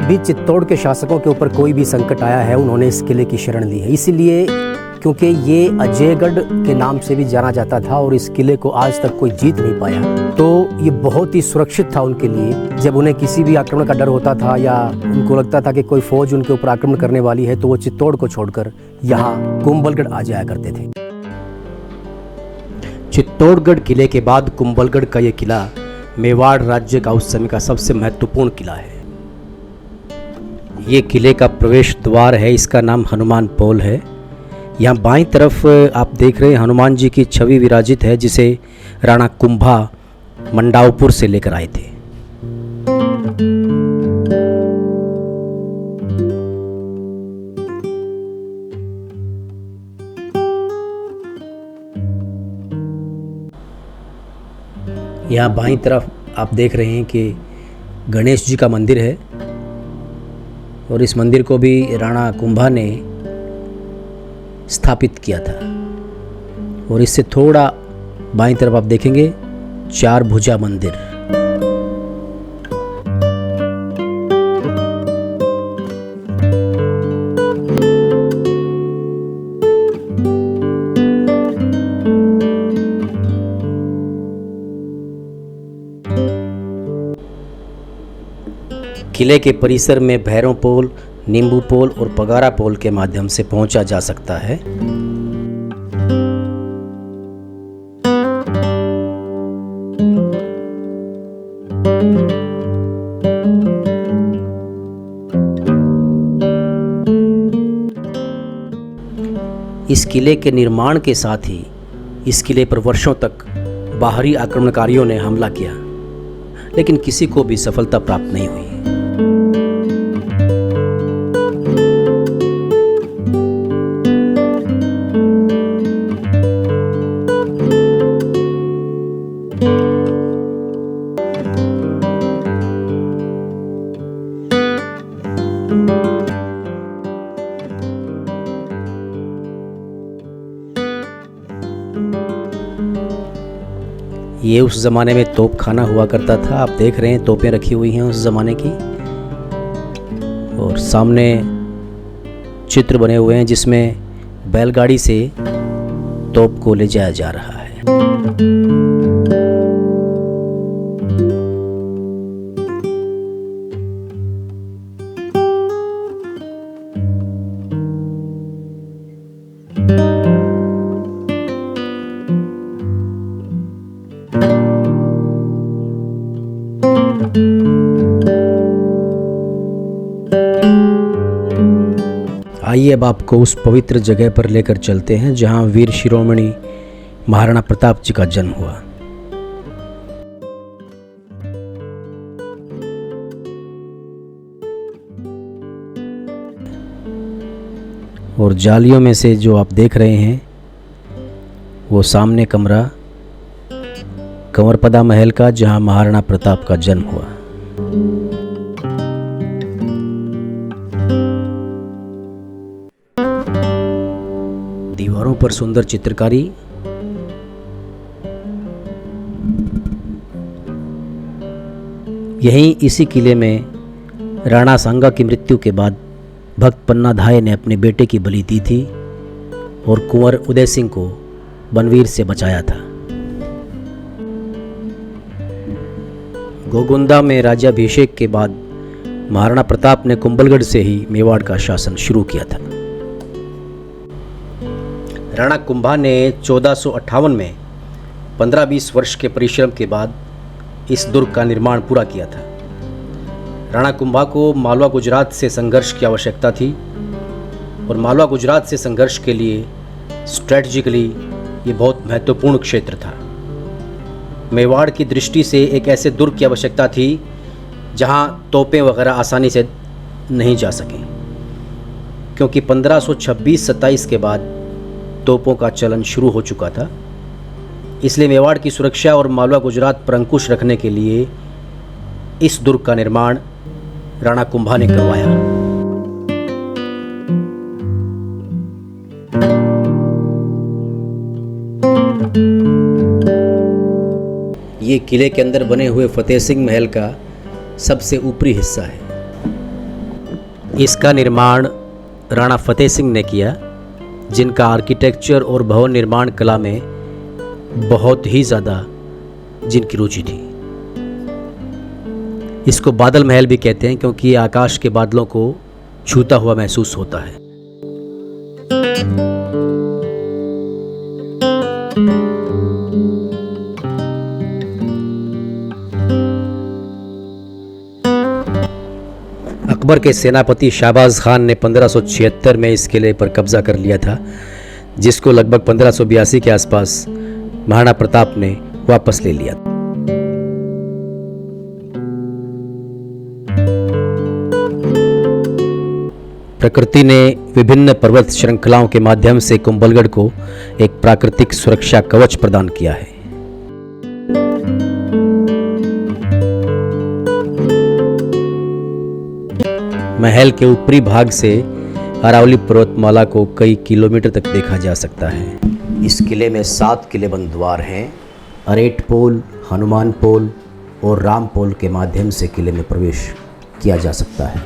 भी चित्तौड़ के शासकों के ऊपर कोई भी संकट आया है, उन्होंने इस किले की शरण ली है। इसीलिए क्योंकि ये अजयगढ़ के नाम से भी जाना जाता था और इस किले को आज तक कोई जीत नहीं पाया, तो ये बहुत ही सुरक्षित था उनके लिए। जब उन्हें किसी भी आक्रमण का डर होता था या उनको लगता था कि कोई फौज उनके ऊपर आक्रमण करने वाली है, तो वो चित्तौड़ को छोड़कर यहाँ कुंभलगढ़ आ जाया करते थे। चित्तौड़गढ़ किले के बाद कुंभलगढ़ का ये किला मेवाड़ राज्य का उस समय का सबसे महत्वपूर्ण किला है। ये किले का प्रवेश द्वार है, इसका नाम हनुमान पोल है। यहाँ बाईं तरफ आप देख रहे हैं हनुमान जी की छवि विराजित है, जिसे राणा कुंभा मंडावपुर से लेकर आए थे। यहाँ बाईं तरफ आप देख रहे हैं कि गणेश जी का मंदिर है और इस मंदिर को भी राणा कुंभा ने स्थापित किया था। और इससे थोड़ा बाईं तरफ आप देखेंगे चार भुजा मंदिर। किले के परिसर में भैरव पोल, नींबू पोल और पगारा पोल के माध्यम से पहुंचा जा सकता है। इस किले के निर्माण के साथ ही इस किले पर वर्षों तक बाहरी आक्रमणकारियों ने हमला किया, लेकिन किसी को भी सफलता प्राप्त नहीं हुई। ये उस ज़माने में तोप खाना हुआ करता था। आप देख रहे हैं तोपें रखी हुई हैं उस ज़माने की, और सामने चित्र बने हुए हैं जिसमें बैलगाड़ी से तोप को ले जाया जा रहा है। आइए अब आपको उस पवित्र जगह पर लेकर चलते हैं जहां वीर शिरोमणि महाराणा प्रताप जी का जन्म हुआ। और जालियों में से जो आप देख रहे हैं वो सामने कमरा कंवरपदा महल का, जहां महाराणा प्रताप का जन्म हुआ। दीवारों पर सुंदर चित्रकारी, यहीं इसी किले में राणा सांगा की मृत्यु के बाद भक्त पन्नाधाय ने अपने बेटे की बलि दी थी और कुंवर उदय सिंह को बनवीर से बचाया था। गोगुंदा में राज्याभिषेक के बाद महाराणा प्रताप ने कुंभलगढ़ से ही मेवाड़ का शासन शुरू किया था। राणा कुंभा ने 1458 में 15-20 वर्ष के परिश्रम के बाद इस दुर्ग का निर्माण पूरा किया था। राणा कुंभा को मालवा गुजरात से संघर्ष की आवश्यकता थी और मालवा गुजरात से संघर्ष के लिए स्ट्रेटजिकली ये बहुत महत्वपूर्ण क्षेत्र था। मेवाड़ की दृष्टि से एक ऐसे दुर्ग की आवश्यकता थी जहां तोपें वगैरह आसानी से नहीं जा सकें, क्योंकि 1526-27 के बाद तोपों का चलन शुरू हो चुका था। इसलिए मेवाड़ की सुरक्षा और मालवा गुजरात पर अंकुश रखने के लिए इस दुर्ग का निर्माण राणा कुंभा ने करवाया। ये किले के अंदर बने हुए फतेह सिंह महल का सबसे ऊपरी हिस्सा है। इसका निर्माण राणा फतेह सिंह ने किया, जिनका आर्किटेक्चर और भवन निर्माण कला में बहुत ही ज़्यादा जिनकी रुचि थी। इसको बादल महल भी कहते हैं क्योंकि ये आकाश के बादलों को छूता हुआ महसूस होता है। अकबर के सेनापति शाहबाज खान ने 1576 में इस किले पर कब्जा कर लिया था, जिसको लगभग 1582 के आसपास महाराणा प्रताप ने वापस ले लिया। प्रकृति ने विभिन्न पर्वत श्रृंखलाओं के माध्यम से कुंभलगढ़ को एक प्राकृतिक सुरक्षा कवच प्रदान किया है। महल के ऊपरी भाग से अरावली पर्वतमाला को कई किलोमीटर तक देखा जा सकता है। इस किले में 7 किलेबंद द्वार हैं। अरेट पोल, हनुमान पोल और राम पोल के माध्यम से किले में प्रवेश किया जा सकता है।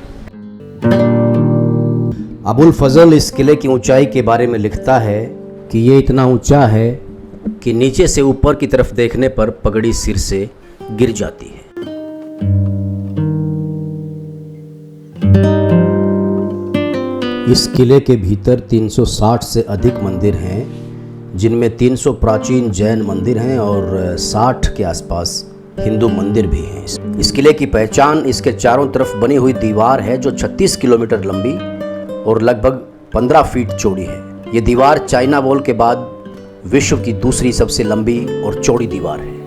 अबुल फजल इस किले की ऊंचाई के बारे में लिखता है कि ये इतना ऊंचा है कि नीचे से ऊपर की तरफ देखने पर पगड़ी सिर से गिर जाती है। इस किले के भीतर 360 से अधिक मंदिर हैं, जिनमें 300 प्राचीन जैन मंदिर हैं और 60 के आसपास हिंदू मंदिर भी हैं। इस किले की पहचान इसके चारों तरफ बनी हुई दीवार है, जो 36 किलोमीटर लंबी और लगभग 15 फीट चौड़ी है। ये दीवार चाइना वॉल के बाद विश्व की दूसरी सबसे लंबी और चौड़ी दीवार है।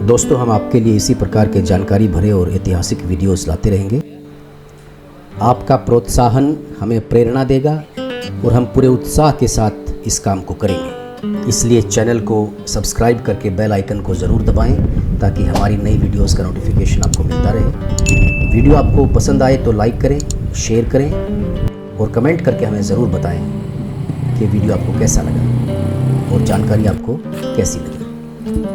दोस्तों, हम आपके लिए इसी प्रकार के जानकारी भरे और ऐतिहासिक वीडियोस लाते रहेंगे। आपका प्रोत्साहन हमें प्रेरणा देगा और हम पूरे उत्साह के साथ इस काम को करेंगे। इसलिए चैनल को सब्सक्राइब करके बेल आइकन को ज़रूर दबाएं ताकि हमारी नई वीडियोस का नोटिफिकेशन आपको मिलता रहे। वीडियो आपको पसंद आए तो लाइक करें, शेयर करें और कमेंट करके हमें ज़रूर बताएं कि वीडियो आपको कैसा लगा और जानकारी आपको कैसी लगी।